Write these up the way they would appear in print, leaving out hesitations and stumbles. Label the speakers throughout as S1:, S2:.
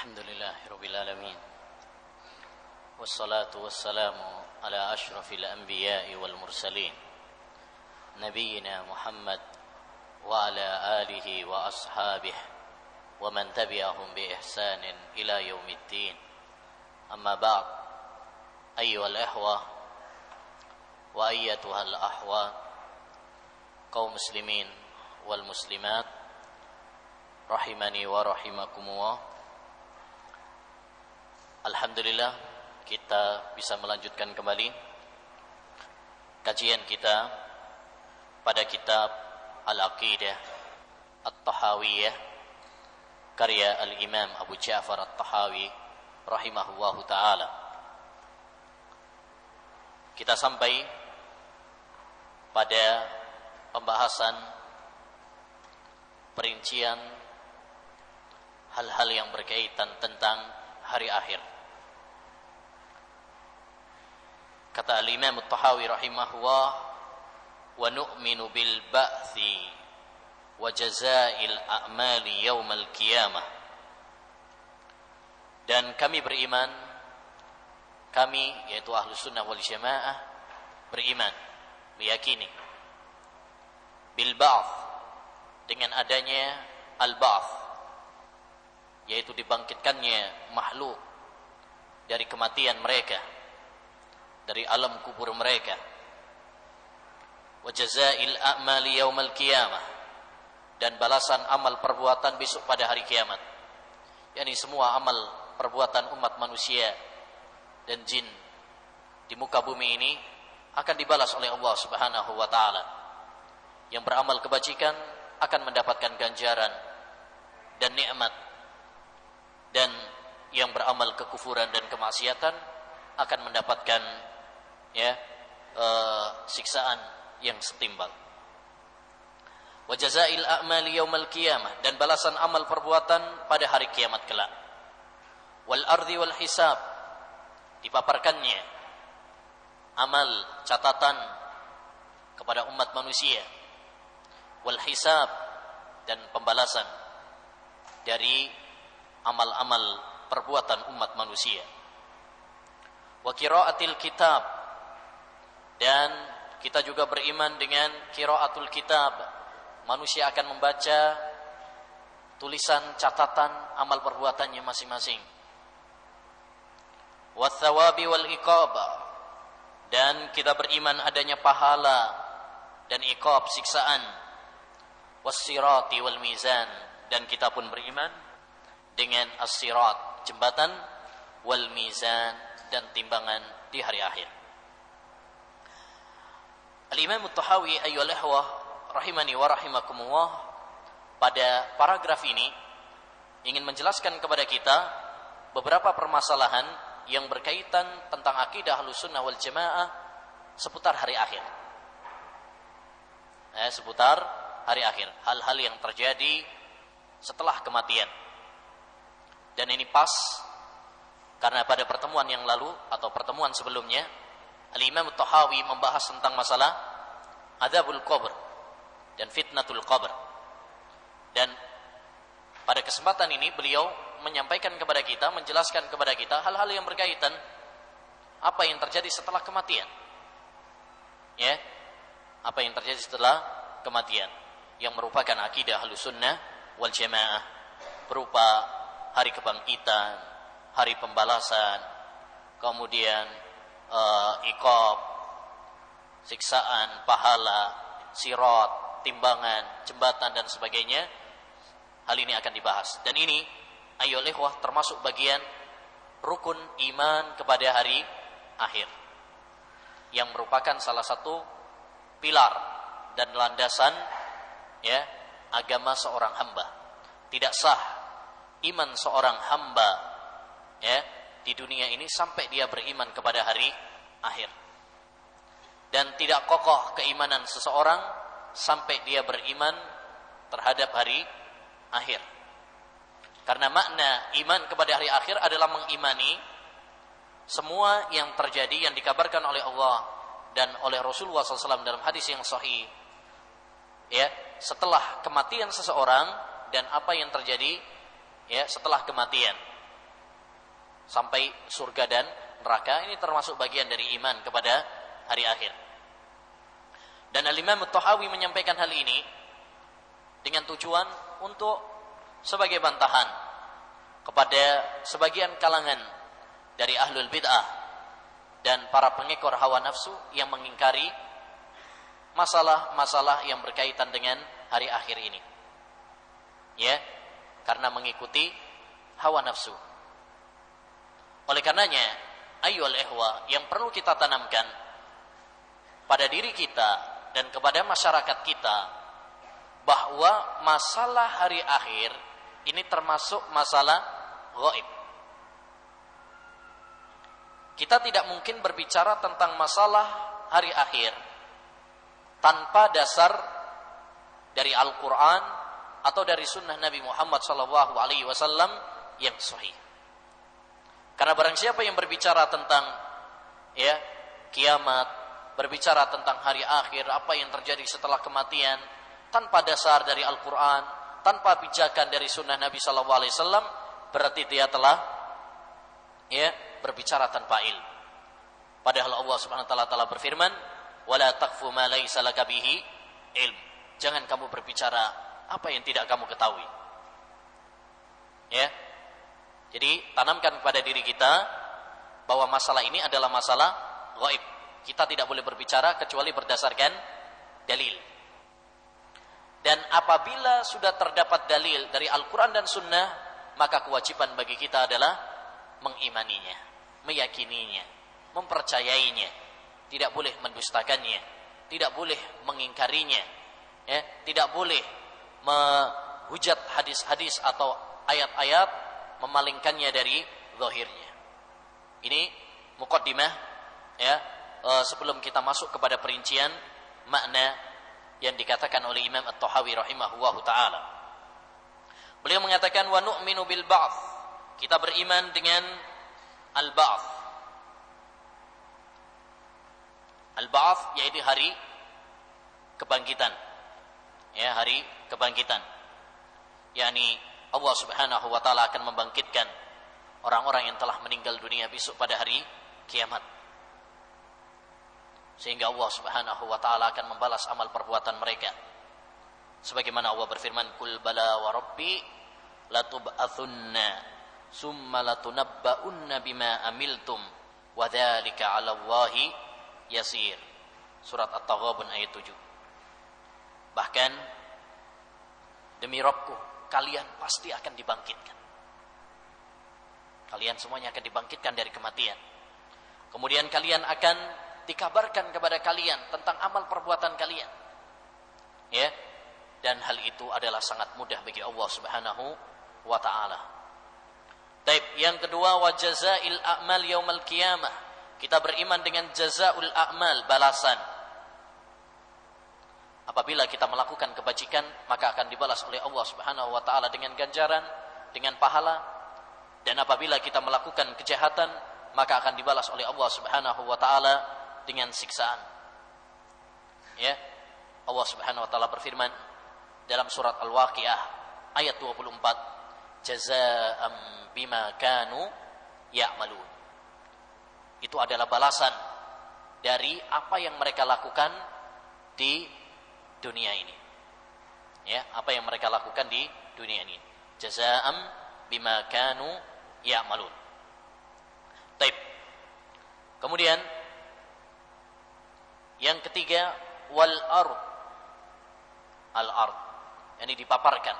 S1: الحمد لله رب العالمين والصلاة والسلام على أشرف الأنبياء والمرسلين نبينا محمد وعلى آله وأصحابه ومن تبعهم بإحسان إلى يوم الدين أما بعد أيها الإخوة وأيتها الأخوات kaum muslimin wal muslimat rahimani wa rahimakumullah. Alhamdulillah kita bisa melanjutkan kembali kajian kita pada kitab Al-Aqidah At-Tahawiyah karya Al-Imam Abu Ja'far At-Tahawi rahimahullahu ta'ala. Kita sampai pada pembahasan perincian hal-hal yang berkaitan tentang hari akhir. Kata Al-Imam At-Tahawi rahimahullah, wa nu'minu bil ba'thi wa jazaa'il a'mali yaumal qiyamah. Dan kami beriman, kami yaitu Ahlus Sunnah wal Jamaah beriman, meyakini bil ba'th, dengan adanya al-ba'th, yaitu dibangkitkannya makhluk dari kematian mereka, dari alam kubur mereka. Wa jazaa'il a'mali yaumal qiyamah, dan balasan amal perbuatan besok pada hari kiamat. yakni semua amal perbuatan umat manusia dan jin di muka bumi ini akan dibalas oleh Allah Subhanahu wa taala. Yang beramal kebajikan akan mendapatkan ganjaran dan nikmat, dan yang beramal kekufuran dan kemaksiatan akan mendapatkan siksaan yang setimbal. Wa jazaa'il a'mali yaumal qiyamah, dan balasan amal perbuatan pada hari kiamat kelak. Wal ardi wal hisab, dipaparkannya amal catatan kepada umat manusia. Wal hisab, dan pembalasan dari amal-amal perbuatan umat manusia. Wa qiraatil kitab, dan kita juga beriman dengan qiraatul kitab. Manusia akan membaca tulisan catatan amal perbuatannya masing-masing. Wa thawabi wal iqab, dan kita beriman adanya pahala dan iqab, siksaan. Was-sirati wal mizan, dan kita pun beriman dengan as-sirat, jembatan, wal mizan, dan timbangan di hari akhir. Al-Imam At-Tahawi ayyuhal ikhwah rahimani wa rahimakumullah pada paragraf ini ingin menjelaskan kepada kita beberapa permasalahan yang berkaitan tentang akidah Ahlussunnah wal Jamaah seputar hari akhir. Seputar hari akhir, hal-hal yang terjadi setelah kematian. Dan ini pas karena pada pertemuan yang lalu atau pertemuan sebelumnya Al-Imam At-Tahawi membahas tentang masalah adzabul qabr dan fitnatul qabr. Dan pada kesempatan ini beliau menyampaikan kepada kita, menjelaskan kepada kita hal-hal yang berkaitan apa yang terjadi setelah kematian. Apa yang terjadi setelah kematian yang merupakan akidah Ahlussunnah wal Jamaah, berupa hari kebangkitan, hari pembalasan, kemudian iqab, siksaan, pahala, sirat, timbangan, jembatan, dan sebagainya. Hal ini akan dibahas. Dan ini ayyuhal ikhwah termasuk bagian rukun iman kepada hari akhir, yang merupakan salah satu pilar dan landasan agama seorang hamba. Tidak sah iman seorang hamba di dunia ini sampai dia beriman kepada hari akhir. Dan tidak kokoh keimanan seseorang sampai dia beriman terhadap hari akhir. Karena makna iman kepada hari akhir adalah mengimani semua yang terjadi, yang dikabarkan oleh Allah dan oleh Rasulullah SAW dalam hadis yang sahih, setelah kematian seseorang dan apa yang terjadi setelah kematian. sampai surga dan neraka. Ini termasuk bagian dari iman kepada hari akhir. Dan Al-Imam At-Tahawi menyampaikan hal ini dengan tujuan untuk sebagai bantahan kepada sebagian kalangan dari ahlul bid'ah dan para pengekor hawa nafsu yang mengingkari masalah-masalah yang berkaitan dengan hari akhir ini. Ya, karena mengikuti hawa nafsu. Oleh karenanya, ayyuhal ikhwah, yang perlu kita tanamkan pada diri kita dan kepada masyarakat kita bahwa masalah hari akhir ini termasuk masalah gaib. Kita tidak mungkin berbicara tentang masalah hari akhir tanpa dasar dari Al-Quran atau dari sunnah Nabi Muhammad SAW yang sahih. Karena barang siapa yang berbicara tentang kiamat, berbicara tentang hari akhir, apa yang terjadi setelah kematian, tanpa dasar dari Al-Quran, tanpa pijakan dari sunnah Nabi SAW, berarti dia telah berbicara tanpa ilmu. Padahal Allah Subhanahu wa taala telah berfirman, "Wala taqfu ma laysa laka bihi ilm." Jangan kamu berbicara apa yang tidak kamu ketahui. Ya. Jadi tanamkan kepada diri kita bahwa masalah ini adalah masalah gaib. Kita tidak boleh berbicara kecuali berdasarkan dalil. Dan apabila sudah terdapat dalil dari Al-Quran dan Sunnah, maka kewajiban bagi kita adalah mengimaninya, meyakininya, mempercayainya. Tidak boleh mendustakannya, tidak boleh mengingkarinya, tidak boleh menghujat hadis-hadis atau ayat-ayat, memalingkannya dari zahirnya. Ini muqaddimah sebelum kita masuk kepada perincian makna yang dikatakan oleh Imam At-Tahawi rahimahullahu taala. Beliau mengatakan wa nu'minu bil ba'ts. Kita beriman dengan al-ba'ts. Al-ba'ts yaitu hari kebangkitan. Ya, hari kebangkitan. yakni Allah Subhanahu wa taala akan membangkitkan orang-orang yang telah meninggal dunia besok pada hari kiamat. Sehingga Allah Subhanahu wa taala akan membalas amal perbuatan mereka. Sebagaimana Allah berfirman, "Qul bala wa rabbi latub'atsunna summa latunabba'unna bima amiltum wa dzalika 'ala Allahi yasir." Surat At-Taghabun ayat 7. Bahkan demi Rabbku, kalian pasti akan dibangkitkan. Kalian semuanya akan dibangkitkan dari kematian. Kemudian kalian akan dikabarkan kepada kalian tentang amal perbuatan kalian. Ya. Dan hal itu adalah sangat mudah bagi Allah Subhanahu wa taala. Baik, yang kedua, wa jazaa'il a'mal yaumal qiyamah. Kita beriman dengan jazaa'ul a'mal, balasan. Apabila kita melakukan kebajikan, maka akan dibalas oleh Allah Subhanahu wa taala dengan ganjaran, dengan pahala. Dan apabila kita melakukan kejahatan, maka akan dibalas oleh Allah Subhanahu wa taala dengan siksaan. Ya. Allah Subhanahu wa taala berfirman dalam surat Al-Waqiah ayat 24, jazaa'an bima kanu ya'malun. Itu adalah balasan dari apa yang mereka lakukan di dunia ini. Ya, apa yang mereka lakukan di dunia ini. Jazaa'an bima kanu ya'malun. Baik. Kemudian yang ketiga, wal ard. Al-ard, yakni dipaparkan.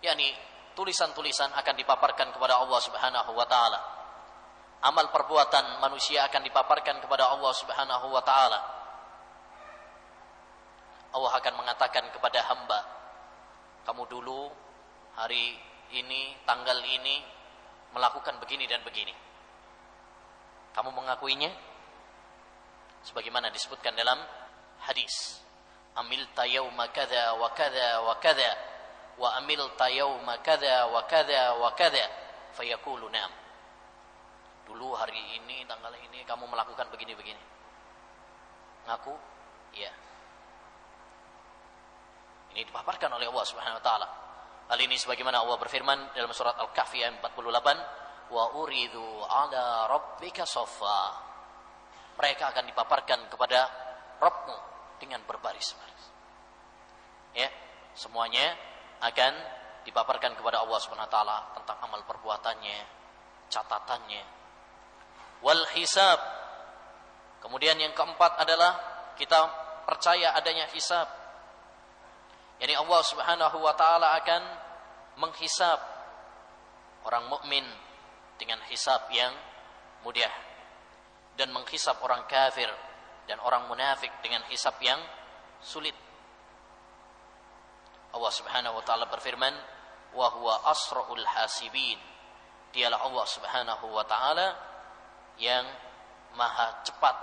S1: Yakni tulisan-tulisan akan dipaparkan kepada Allah Subhanahu wa taala. Amal perbuatan manusia akan dipaparkan kepada Allah Subhanahu wa taala. Allah akan mengatakan kepada hamba, kamu dulu hari ini, tanggal ini melakukan begini dan begini. Kamu mengakuinya? Sebagaimana disebutkan dalam hadis, amilta yauma kadza wa kadza wa kadza wa amilta yauma kadza wa kadza wa kadza fayaqulu na'am. Dulu hari ini, tanggal ini kamu melakukan begini-begini. Ngaku? Ya. Ini dipaparkan oleh Allah Subhanahu wa taala. Hal ini sebagaimana Allah berfirman dalam surat Al-Kahfi ayat 48, wa uridu ala rabbika saffa. Mereka akan dipaparkan kepada Rabbmu dengan berbaris-baris. Ya, semuanya akan dipaparkan kepada Allah Subhanahu wa taala tentang amal perbuatannya, catatannya. Wal hisab. Kemudian yang keempat adalah kita percaya adanya hisab. Yani Allah Subhanahu wa taala akan menghisab orang mukmin dengan hisab yang mudah dan menghisab orang kafir dan orang munafik dengan hisab yang sulit. Allah Subhanahu wa taala berfirman, "Wa huwa asra'ul hasibin." Dialah Allah Subhanahu wa taala yang maha cepat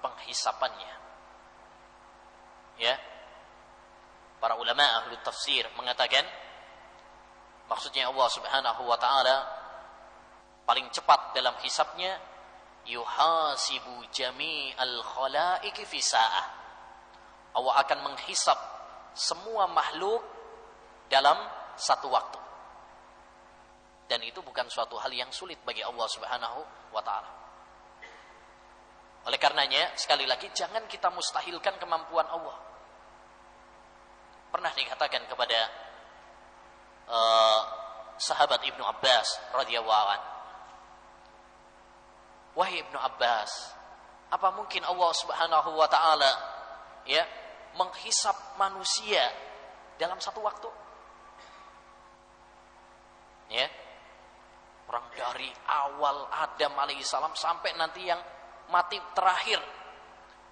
S1: penghisapannya. Ya. Para ulama ahli tafsir mengatakan maksudnya Allah Subhanahu wa taala paling cepat dalam hisabnya, yuhasibu jami'al khalaiqi fi sa'ah. Allah akan menghisab semua makhluk dalam satu waktu. Dan itu bukan suatu hal yang sulit bagi Allah Subhanahu wa taala. Oleh karenanya, sekali lagi jangan kita mustahilkan kemampuan Allah. Pernah dikatakan kepada sahabat Ibnu Abbas radhiyallahu anhu, "Wahai Ibnu Abbas, apa mungkin Allah Subhanahu wa taala ya menghisab manusia dalam satu waktu?" Ya. Orang dari awal Adam alaihissalam sampai nanti yang mati terakhir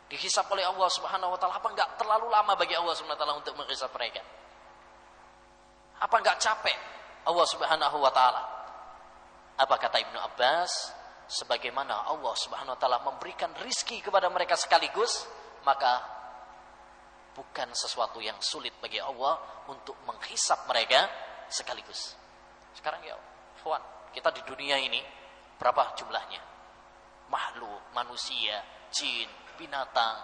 S1: dihisab oleh Allah Subhanahu wa taala, apa enggak terlalu lama bagi Allah Subhanahu wa taala untuk menghisab mereka? Apa enggak capek Allah Subhanahu wa taala? Apa kata Ibnu Abbas? Sebagaimana Allah Subhanahu wa taala memberikan rizki kepada mereka sekaligus, maka bukan sesuatu yang sulit bagi Allah untuk menghisab mereka sekaligus. Sekarang ya, kawan, kita di dunia ini berapa jumlahnya? Makhluk, manusia, jin, binatang.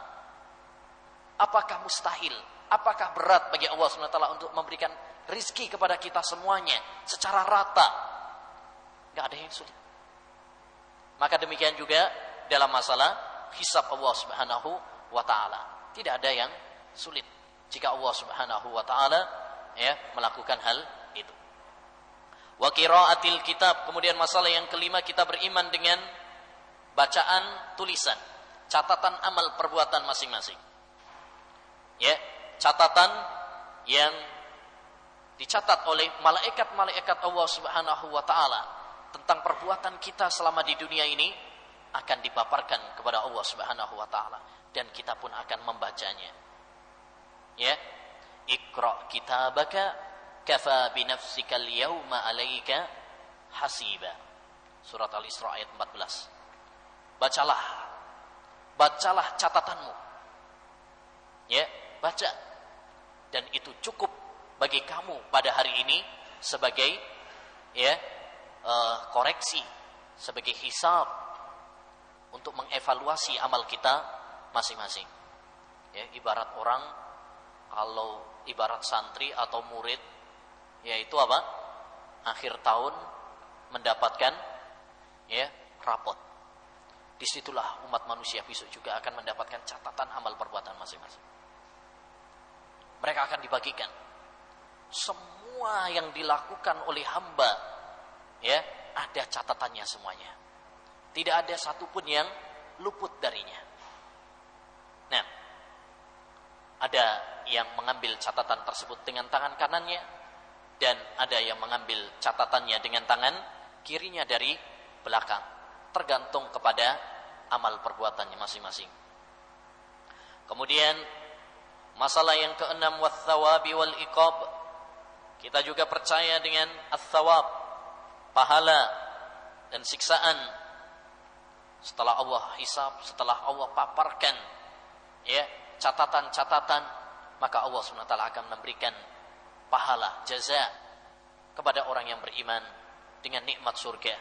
S1: Apakah mustahil? Apakah berat bagi Allah SWT untuk memberikan rizki kepada kita semuanya secara rata? Gak ada yang sulit. Maka demikian juga dalam masalah hisab Allah Subhanahu wa taala. Tidak ada yang sulit jika Allah Subhanahu wa taala ya melakukan hal itu. Wa qiraatil kitab. Kemudian masalah yang kelima, kita beriman dengan bacaan tulisan, catatan amal perbuatan masing-masing. Ya, catatan yang dicatat oleh malaikat-malaikat Allah Subhanahu wa taala tentang perbuatan kita selama di dunia ini akan dipaparkan kepada Allah Subhanahu wa taala dan kita pun akan membacanya. Ya. Iqra kitabaka kafa binafsika al-yawma 'alaika hasiba. Surat Al-Isra ayat 14. Bacalah catatanmu. Ya, baca. Dan itu cukup bagi kamu pada hari ini sebagai ya koreksi, sebagai hisab untuk mengevaluasi amal kita masing-masing. Ya, ibarat orang kalau ibarat santri atau murid, yaitu apa? Akhir tahun mendapatkan ya rapot. Disitulah umat manusia besok juga akan mendapatkan catatan amal perbuatan masing-masing. Mereka akan dibagikan semua yang dilakukan oleh hamba, ya ada catatannya semuanya. Tidak ada satupun yang luput darinya. Nah, ada yang mengambil catatan tersebut dengan tangan kanannya dan ada yang mengambil catatannya dengan tangan kirinya dari belakang, tergantung kepada amal perbuatannya masing-masing. Kemudian masalah yang keenam, wath-thawabi wal iqab. Kita juga percaya dengan ats-thawab, pahala dan siksaan. Setelah Allah hisab, setelah Allah paparkan ya catatan-catatan, maka Allah SWT akan memberikan pahala, jaza kepada orang yang beriman dengan nikmat surga.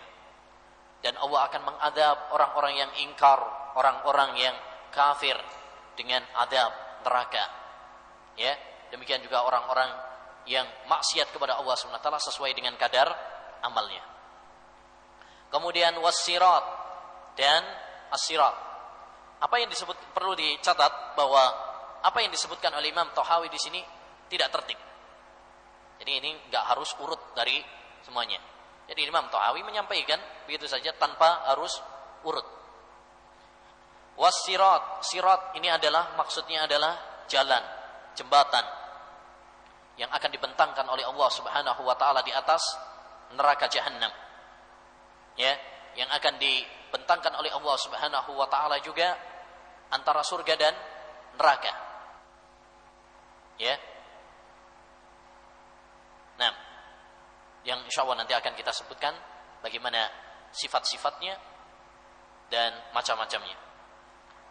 S1: Dan Allah akan mengadab orang-orang yang ingkar, orang-orang yang kafir dengan adab neraka. Ya, demikian juga orang-orang yang maksiat kepada Allah SWT sesuai dengan kadar amalnya. Kemudian wassirat dan as-sirat. Apa yang disebut, perlu dicatat bahwa apa yang disebutkan oleh Imam Tahawi di sini tidak tertib. Jadi ini enggak harus urut dari semuanya. Jadi Imam Tahawi menyampaikan begitu saja tanpa harus urut. Wassirat, sirat ini adalah maksudnya adalah jalan, jembatan yang akan dibentangkan oleh Allah Subhanahu wa taala di atas neraka Jahannam. Ya, yang akan dibentangkan oleh Allah Subhanahu wa taala juga antara surga dan neraka. Ya. Nah, yang insyaallah nanti akan kita sebutkan bagaimana sifat-sifatnya dan macam-macamnya.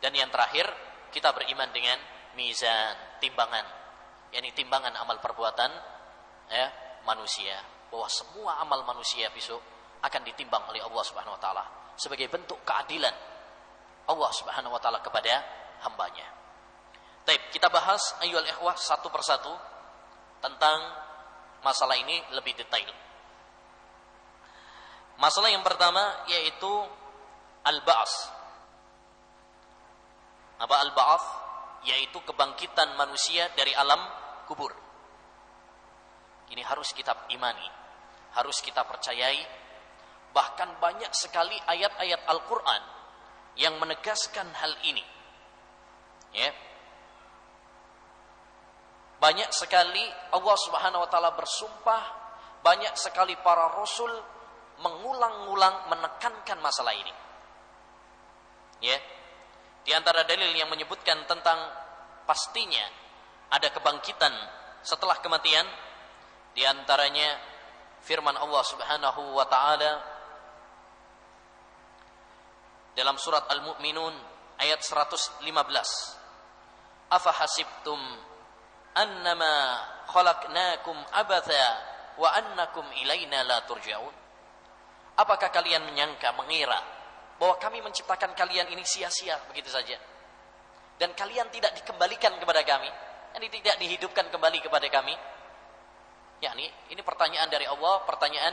S1: Dan yang terakhir, kita beriman dengan mizan, timbangan, yakni timbangan amal perbuatan ya, manusia, bahwa semua amal manusia besok akan ditimbang oleh Allah Subhanahu wa taala sebagai bentuk keadilan Allah Subhanahu wa taala kepada hambanya. Baik, kita bahas ayyuhal ikhwah satu persatu tentang masalah ini lebih detail. Masalah yang pertama yaitu al-ba'ts. Apa al-ba'ts? Yaitu kebangkitan manusia dari alam kubur. Ini harus kita imani, harus kita percayai. Bahkan banyak sekali ayat-ayat Al-Quran yang menegaskan hal ini. Ya. Banyak sekali Allah Subhanahu wa taala bersumpah, banyak sekali para rasul mengulang-ulang menekankan masalah ini. Ya. Di antara dalil yang menyebutkan tentang pastinya ada kebangkitan setelah kematian, di antaranya firman Allah Subhanahu wa taala dalam surat Al-Mu'minun ayat 115. Afa hasibtum annama khalaqnakum abatha wa annakum ilaina la turja'un. Apakah kalian menyangka, mengira bahwa kami menciptakan kalian ini sia-sia begitu saja, dan kalian tidak dikembalikan kepada kami, ini tidak dihidupkan kembali kepada kami? Ya, ini pertanyaan dari Allah, pertanyaan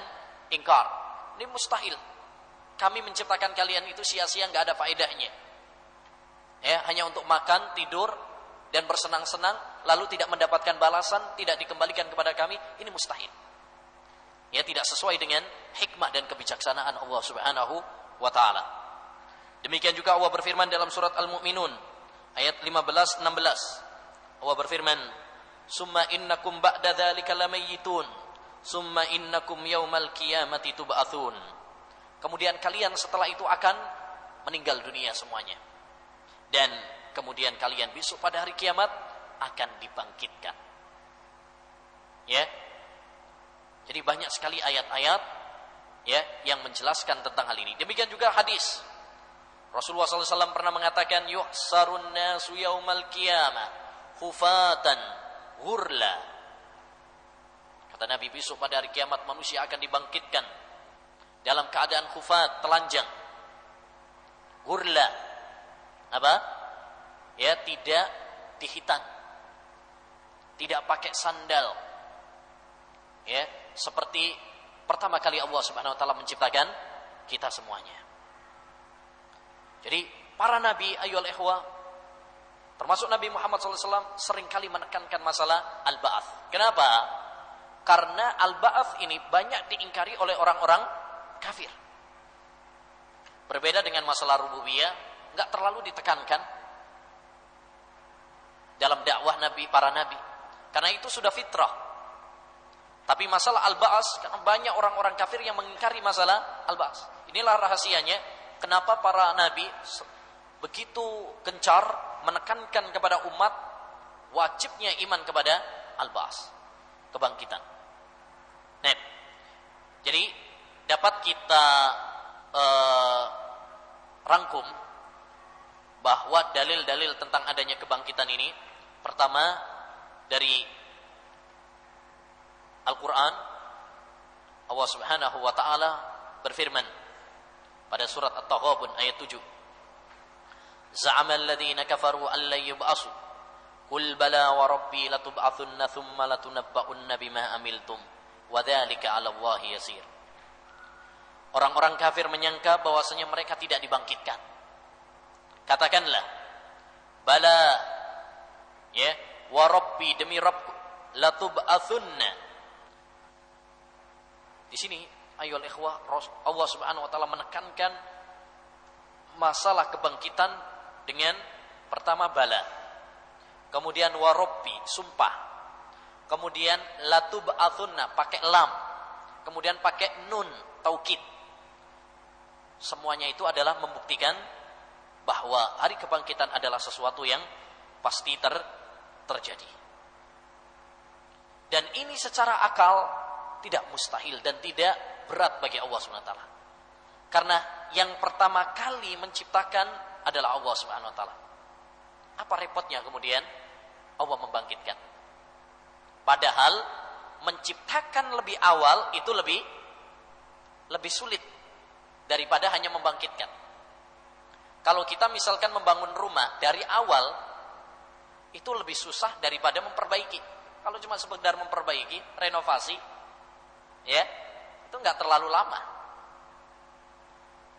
S1: ingkar. Ini mustahil. Kami menciptakan kalian itu sia-sia, nggak ada faedahnya. Ya, hanya untuk makan, tidur, dan bersenang-senang, lalu tidak mendapatkan balasan, tidak dikembalikan kepada kami. Ini mustahil. Ya, tidak sesuai dengan hikmah dan kebijaksanaan Allah Subhanahu wa ta'ala. Demikian juga Allah berfirman dalam surat Al-Mu'minun ayat 15-16. Allah berfirman, summa innakum ba'da dzalika lamayyitun summa innakum yaumal qiyamati tub'atsun. Kemudian kalian setelah itu akan meninggal dunia semuanya, dan kemudian kalian besok pada hari kiamat akan dibangkitkan. Ya. Jadi banyak sekali ayat-ayat ya yang menjelaskan tentang hal ini. Demikian juga hadis. Rasulullah SAW pernah mengatakan, yuhsarun nasu yaumal qiyamah khufatan ghurla. Kata Nabi, besok pada hari kiamat manusia akan dibangkitkan dalam keadaan khufat, telanjang. Ghurla. Apa? Ya, tidak dihitan. Tidak pakai sandal. Ya, seperti pertama kali Allah Subhanahu wa taala menciptakan kita semuanya. Jadi para nabi ayyuhal ikhwah, termasuk Nabi Muhammad SAW, seringkali menekankan masalah al-ba'ats. Kenapa? Karena al-ba'ats ini banyak diingkari oleh orang-orang kafir. Berbeda dengan masalah rububiyah, enggak terlalu ditekankan dalam dakwah nabi, para nabi. Karena itu sudah fitrah. Tapi masalah al-ba'ats, karena banyak orang-orang kafir yang mengingkari masalah al-ba'ats. Inilah rahasianya kenapa para nabi begitu gencar menekankan kepada umat wajibnya iman kepada al-ba'ats, kebangkitan. Nah, jadi dapat kita rangkum bahwa dalil-dalil tentang adanya kebangkitan ini, pertama dari Al-Quran, Allah Subhanahu wa ta'ala berfirman pada surat At-Taghabun ayat 7. Za'ama alladhina kafaru an la yub'asu qul bala wa rabbi latub'athunna thumma latunabba'unna bima amiltum wa dzalika 'ala Allahi yasir. Orang-orang kafir menyangka bahwasanya mereka tidak dibangkitkan. Katakanlah, bala, ya, wa rabbi, demi Rabbku, latub'atsunna. Di sini ayoul ikhwah, Allah Subhanahu wa taala menekankan masalah kebangkitan dengan pertama bala, kemudian wa rabbi, sumpah, kemudian latub'atsunna pakai lam, kemudian pakai nun taukid. Semuanya itu adalah membuktikan bahwa hari kebangkitan adalah sesuatu yang pasti terjadi. Dan ini secara akal tidak mustahil dan tidak berat bagi Allah SWT. Karena yang pertama kali menciptakan adalah Allah SWT. Apa repotnya kemudian Allah membangkitkan? Padahal menciptakan lebih awal itu lebih sulit daripada hanya membangkitkan. Kalau kita misalkan membangun rumah dari awal, itu lebih susah daripada memperbaiki. Kalau cuma sekedar memperbaiki, renovasi, ya, itu nggak terlalu lama.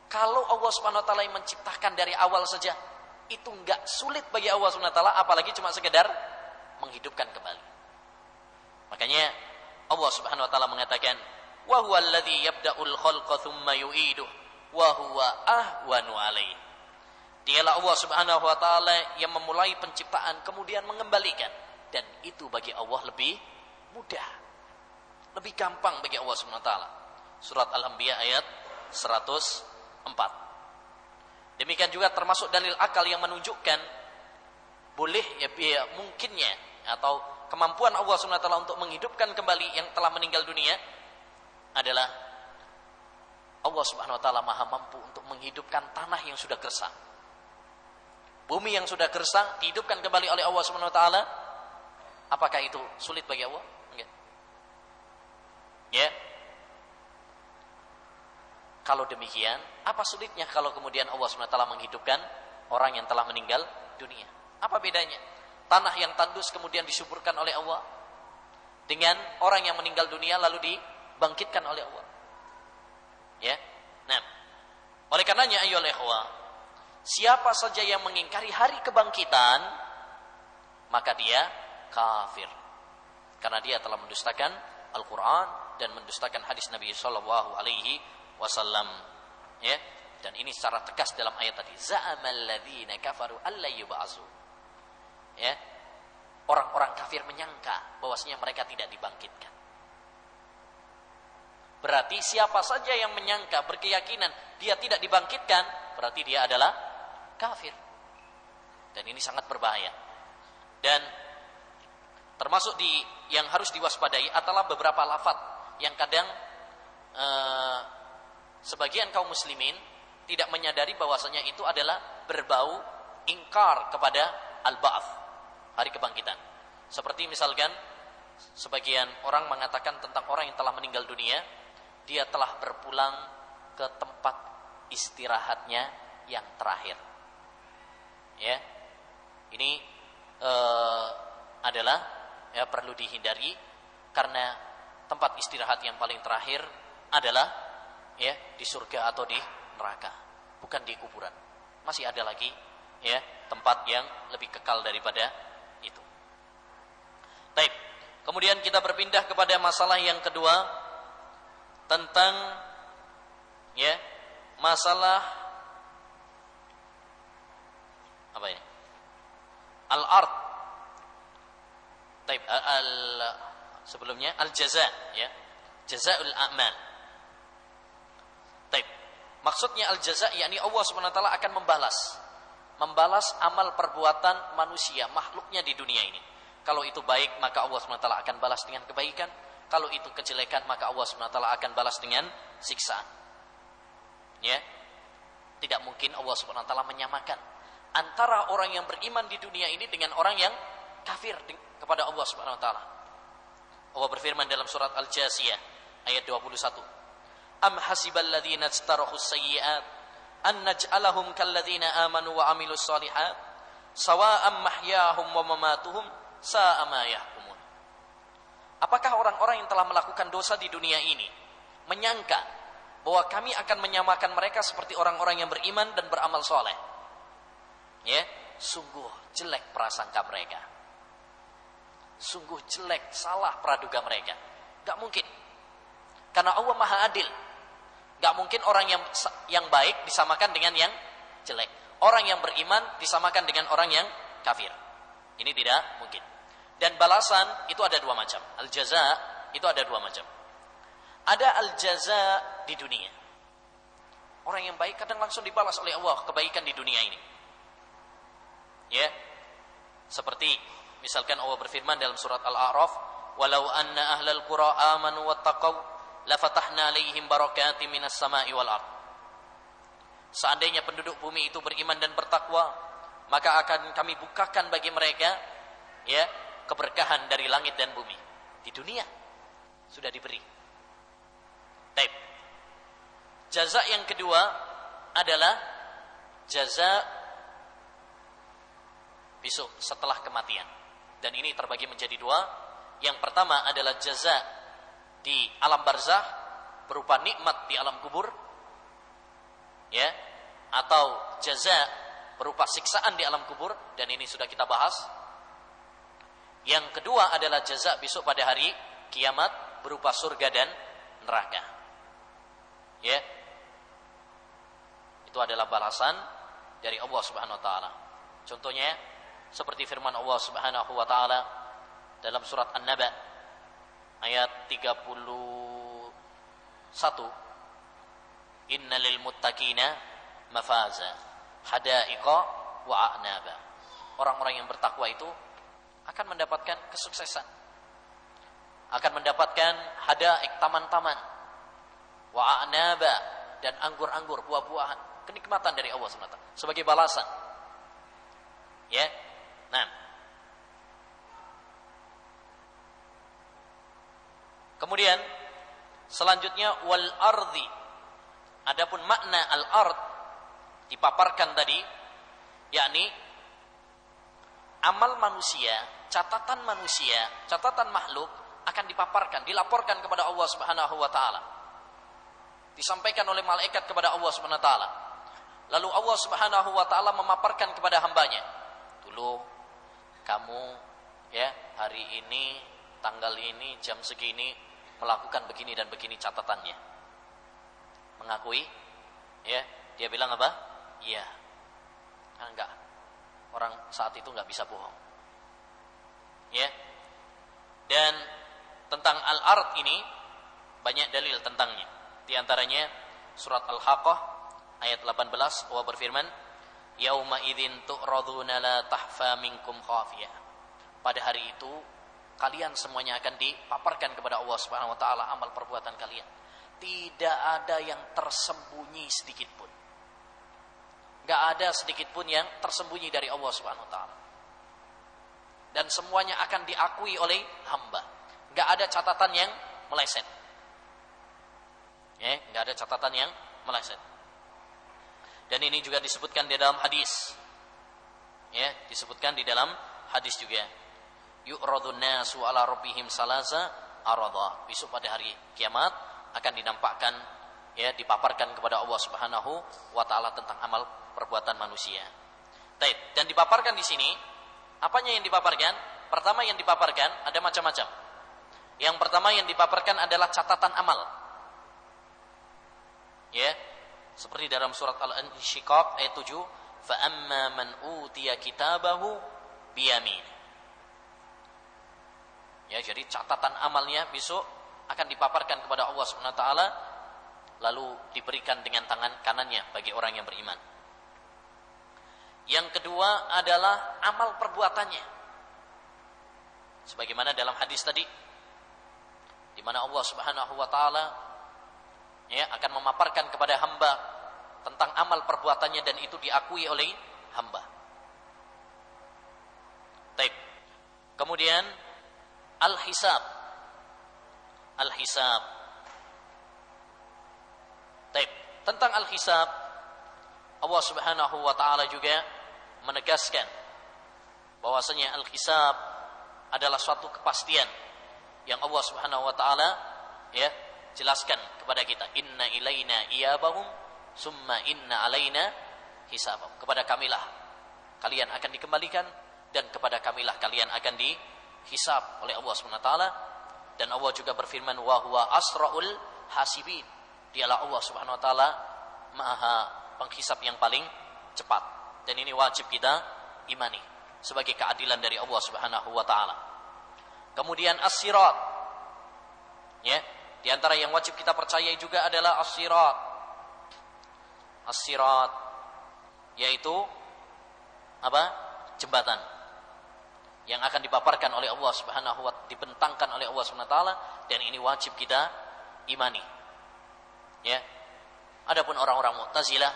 S1: Kalau Allah Subhanahu wa taala yang menciptakan dari awal saja, itu nggak sulit bagi Allah Subhanahu wa taala, apalagi cuma sekedar menghidupkan kembali. Makanya Allah Subhanahu wa taala mengatakan, wa huwa alladzi yabda'ul khalqa tsumma yu'iduhu wa huwa ahwanu 'alaihi. Dialah Allah Subhanahu wa taala yang memulai penciptaan kemudian mengembalikan, dan itu bagi Allah lebih mudah, lebih gampang bagi Allah Subhanahu wa taala. Surat Al-Anbiya ayat 104. Demikian juga termasuk dalil akal yang menunjukkan boleh ya mungkinnya atau kemampuan Allah Subhanahu wa taala untuk menghidupkan kembali yang telah meninggal dunia adalah Allah Subhanahu wa taala Maha mampu untuk menghidupkan tanah yang sudah gersang. Bumi yang sudah gersang dihidupkan kembali oleh Allah Subhanahu wa taala. Apakah itu sulit bagi Allah? Enggak. Ya. Kalau demikian, apa sulitnya kalau kemudian Allah Subhanahu wa taala menghidupkan orang yang telah meninggal dunia? Apa bedanya? Tanah yang tandus kemudian disuburkan oleh Allah dengan orang yang meninggal dunia lalu dibangkitkan oleh Allah. Ya. Nah, oleh karenanya ayoul ikhwah, siapa saja yang mengingkari hari kebangkitan, maka dia kafir. Karena dia telah mendustakan Al-Qur'an dan mendustakan hadis Nabi sallallahu alaihi wasallam. Ya. Dan ini secara tegas dalam ayat tadi, za'amal ladzina kafaru alla yub'atsu. Ya. Orang-orang kafir menyangka bahwasanya mereka tidak dibangkitkan. Berarti siapa saja yang menyangka, berkeyakinan dia tidak dibangkitkan, berarti dia adalah kafir. Dan ini sangat berbahaya. Dan termasuk yang harus diwaspadai adalah beberapa lafaz yang kadang sebagian kaum muslimin tidak menyadari bahwasanya itu adalah berbau ingkar kepada al-ba'ats, hari kebangkitan. Seperti misalkan sebagian orang mengatakan tentang orang yang telah meninggal dunia, dia telah berpulang ke tempat istirahatnya yang terakhir. Ya, ini adalah perlu dihindari karena tempat istirahat yang paling terakhir adalah di surga atau di neraka, bukan di kuburan. Masih ada lagi tempat yang lebih kekal daripada itu. Baik, kemudian kita berpindah kepada masalah yang kedua tentang masalah apa ini? Al-ard. Baik, sebelumnya al-jaza, jazaa'ul a'mal. Baik. Maksudnya al-jaza yakni Allah Subhanahu wa taala akan membalas amal perbuatan manusia, makhluknya di dunia ini. Kalau itu baik, maka Allah Subhanahu wa taala akan balas dengan kebaikan. Kalau itu kejelekan, maka Allah Subhanahu wa taala akan balas dengan siksaan. Ya. Tidak mungkin Allah Subhanahu wa taala menyamakan antara orang yang beriman di dunia ini dengan orang yang kafir kepada Allah Subhanahu wa taala. Allah berfirman dalam surat Al-Jasiyah ayat 21. Am hasibal ladzina istarahus sayyi'at an naj'alahum kal ladzina amanu wa amilus shalihat sawa'am mahyahum wa mamatuhum sa'a ma yahkumun. Apakah orang-orang yang telah melakukan dosa di dunia ini menyangka bahwa kami akan menyamakan mereka seperti orang-orang yang beriman dan beramal soleh. Ya, sungguh jelek prasangka mereka. Sungguh jelek, salah praduga mereka. Gak mungkin. Karena Allah Maha Adil. Gak mungkin orang yang baik disamakan dengan yang jelek. Orang yang beriman disamakan dengan orang yang kafir. Ini tidak mungkin. Dan balasan itu ada dua macam. Al-jaza itu ada dua macam. Ada al-jaza di dunia. Orang yang baik kadang langsung dibalas oleh Allah kebaikan di dunia ini. Ya. Seperti misalkan Allah berfirman dalam surat Al-A'raf, "Walau anna ahlal qura amanu wattaqau lafatahna 'alaihim barakatim minas sama'i wal ardh." Seandainya penduduk bumi itu beriman dan bertakwa, maka akan kami bukakan bagi mereka ya keberkahan dari langit dan bumi. Di dunia sudah diberi. Baik. Jaza yang kedua adalah jaza besok setelah kematian. Dan ini terbagi menjadi dua. Yang pertama adalah jaza di alam barzakh berupa nikmat di alam kubur. Ya, atau jaza berupa siksaan di alam kubur, dan ini sudah kita bahas. Yang kedua adalah jaza besok pada hari kiamat berupa surga dan neraka. Ya. Itu adalah balasan dari Allah Subhanahu wa taala. Contohnya seperti firman Allah Subhanahu wa taala dalam surat An-Naba ayat 31, "Innal lil muttaqina mafaza hadaiqa wa a'naba." Orang-orang yang bertakwa itu akan mendapatkan kesuksesan, akan mendapatkan hadaik, taman-taman, wa a'naba, dan anggur-anggur, buah-buahan, kenikmatan dari Allah SWT sebagai balasan. Ya. Nah, kemudian selanjutnya wal ardi. Adapun makna al-ard dipaparkan tadi, yakni amal manusia, catatan manusia, catatan makhluk akan dipaparkan, dilaporkan kepada Allah Subhanahu wa taala. Disampaikan oleh malaikat kepada Allah Subhanahu wa taala. Lalu Allah Subhanahu wa taala memaparkan kepada hambanya, "Dulu kamu ya hari ini, tanggal ini, jam segini melakukan begini dan begini catatannya." Mengakui, ya, dia bilang apa? Iya. Enggak. Orang saat itu enggak bisa bohong. Ya. Dan tentang al-ard ini banyak dalil tentangnya. Di antaranya surat Al-Haqqah ayat 18, Allah berfirman, "Yauma idzin tu'raduna la tahfa minkum khafiyah." Pada hari itu kalian semuanya akan dipaparkan kepada Allah Subhanahu wa taala amal perbuatan kalian. Tidak ada yang tersembunyi sedikit pun. Enggak ada sedikit pun yang tersembunyi dari Allah Subhanahu wa taala. Dan semuanya akan diakui oleh hamba. Enggak ada catatan yang meleset. Ya, enggak ada catatan yang meleset. Dan ini juga disebutkan di dalam hadis. Ya, disebutkan di dalam hadis juga. Yu'radun nasu ala rabbihim salasa arada. Besok pada hari kiamat akan dinampakkan, ya, dipaparkan kepada Allah Subhanahu wa taala tentang amal perbuatan manusia. Baik, dan dipaparkan di sini, apanya yang dipaparkan? Pertama yang dipaparkan ada macam-macam. Yang pertama yang dipaparkan adalah catatan amal. Ya, seperti dalam surat Al-Insyiqaq ayat 7, "Fa amma man utiya kitabahu biyamin." Ya, jadi catatan amalnya besok akan dipaparkan kepada Allah Subhanahu wa taala, lalu diberikan dengan tangan kanannya bagi orang yang beriman. Yang kedua adalah amal perbuatannya. Sebagaimana dalam hadis tadi, di mana Allah Subhanahu wa taala ya akan memaparkan kepada hamba tentang amal perbuatannya dan itu diakui oleh hamba. Baik. Kemudian al-hisab. Al-hisab. Baik, tentang al-hisab Allah Subhanahu wa taala juga menegaskan bahwasanya al-hisab adalah suatu kepastian yang Allah Subhanahu wa taala ya jelaskan kepada kita, inna ilaina iyabahum summa inna alaina hisabahum. Kepada kamilah kalian akan dikembalikan dan kepada kamilah kalian akan dihisab oleh Allah SWT. Dan Allah juga berfirman, wa huwa asraul hasibin. Dialah Allah Subhanahu wa taala Maha penghisab yang paling cepat. Dan ini wajib kita imani sebagai keadilan dari Allah Subhanahu wa taala. Kemudian as-sirat. Ya, di antara yang wajib kita percayai juga adalah as-sirat. As-sirat yaitu apa? Jembatan yang akan dipaparkan oleh Allah Subhanahu wa taala, dibentangkan oleh Allah Subhanahu wa taala, dan ini wajib kita imani. Ya. Adapun orang-orang Mu'tazilah,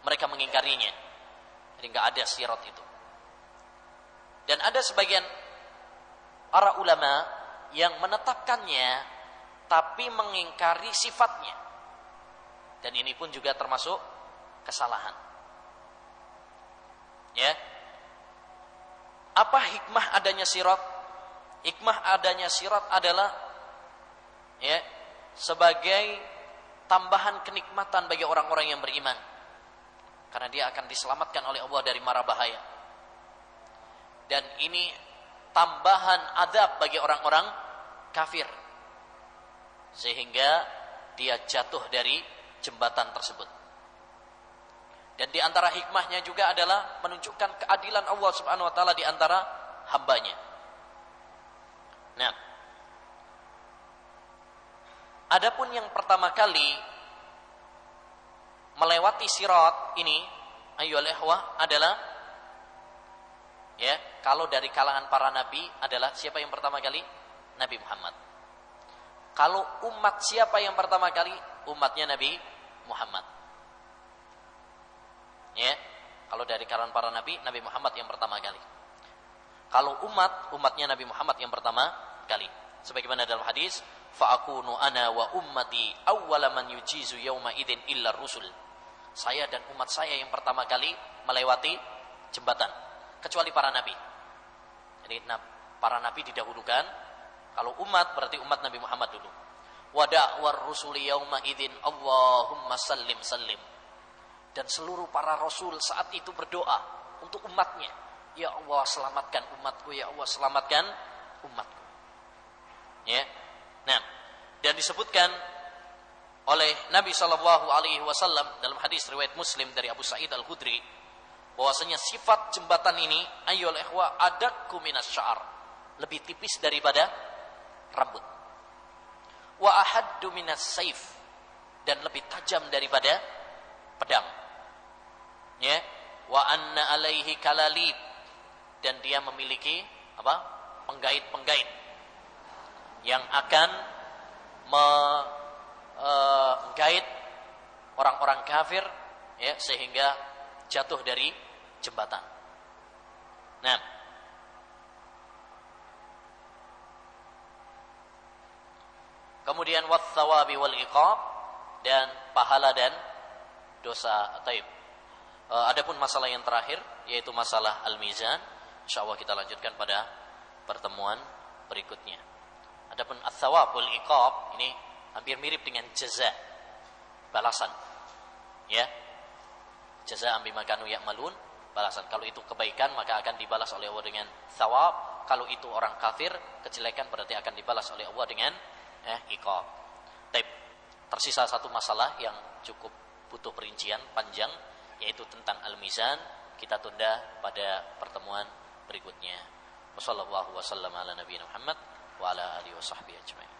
S1: mereka mengingkarinya. Jadi enggak ada sirat itu. Dan ada sebagian para ulama yang menetapkannya tapi mengingkari sifatnya. Dan ini pun juga termasuk kesalahan. Ya. Apa hikmah adanya sirat? Hikmah adanya sirat adalah ya, sebagai tambahan kenikmatan bagi orang-orang yang beriman. Karena dia akan diselamatkan oleh Allah dari mara bahaya. Dan ini tambahan azab bagi orang-orang kafir. Sehingga dia jatuh dari jembatan tersebut. Dan di antara hikmahnya juga adalah menunjukkan keadilan Allah Subhanahu wa taala di antara hambanya. Nah, adapun yang pertama kali melewati sirat ini, ayyuhal ikhwah, adalah ya, kalau dari kalangan para nabi adalah siapa yang pertama kali? Nabi Muhammad. Kalau umat siapa yang pertama kali? Umatnya Nabi Muhammad. Ya, kalau dari kalangan para nabi, Nabi Muhammad yang pertama kali. Kalau umatnya Nabi Muhammad yang pertama kali. Sebagaimana dalam hadis, fa'akunu ana wa ummati awwala man yujizu yawma idzin illa rusul. Saya dan umat saya yang pertama kali melewati jembatan, kecuali para nabi. Jadi para nabi didahulukan. Kalau umat berarti umat Nabi Muhammad dulu. Wa da'war rusuli yawma idzin Allahumma sallim sallim. Dan seluruh para rasul saat itu berdoa untuk umatnya, ya Allah selamatkan umatku, ya Allah selamatkan umatku. Ya. Nah, dan disebutkan oleh Nabi SAW dalam hadis riwayat Muslim dari Abu Sa'id Al-Khudri, bahwasanya sifat jembatan ini, ayyul ikhwa, adakku minas sya'ar, lebih tipis daripada rambut. Wa ahaddu minas saif, dan lebih tajam daripada pedang. Ya, wa anna alaihi kalalib, dan dia memiliki apa? Penggait-penggait yang akan menggait orang-orang kafir ya, sehingga jatuh dari jembatan. Nah, kemudian wath-thawabi wal iqab, dan pahala dan dosa. Taib. Adapun masalah yang terakhir yaitu masalah al-mizan, insyaallah kita lanjutkan pada pertemuan berikutnya. Adapun ats-tsawab wal iqab ini hampir mirip dengan jaza, balasan. Ya. Jazaa'an bima kanu ya'malun, balasan. Kalau itu kebaikan maka akan dibalas oleh Allah dengan tsawab. Kalau itu orang kafir, kejelekan, berarti akan dibalas oleh Allah dengan iqab. Taib. Tersisa satu masalah yang cukup butuh perincian panjang, yaitu tentang al-mizan. Kita tunda pada pertemuan berikutnya. Wassallallahu wasallam ala nabiyina Muhammad wa ala alihi washabbihi ajmain.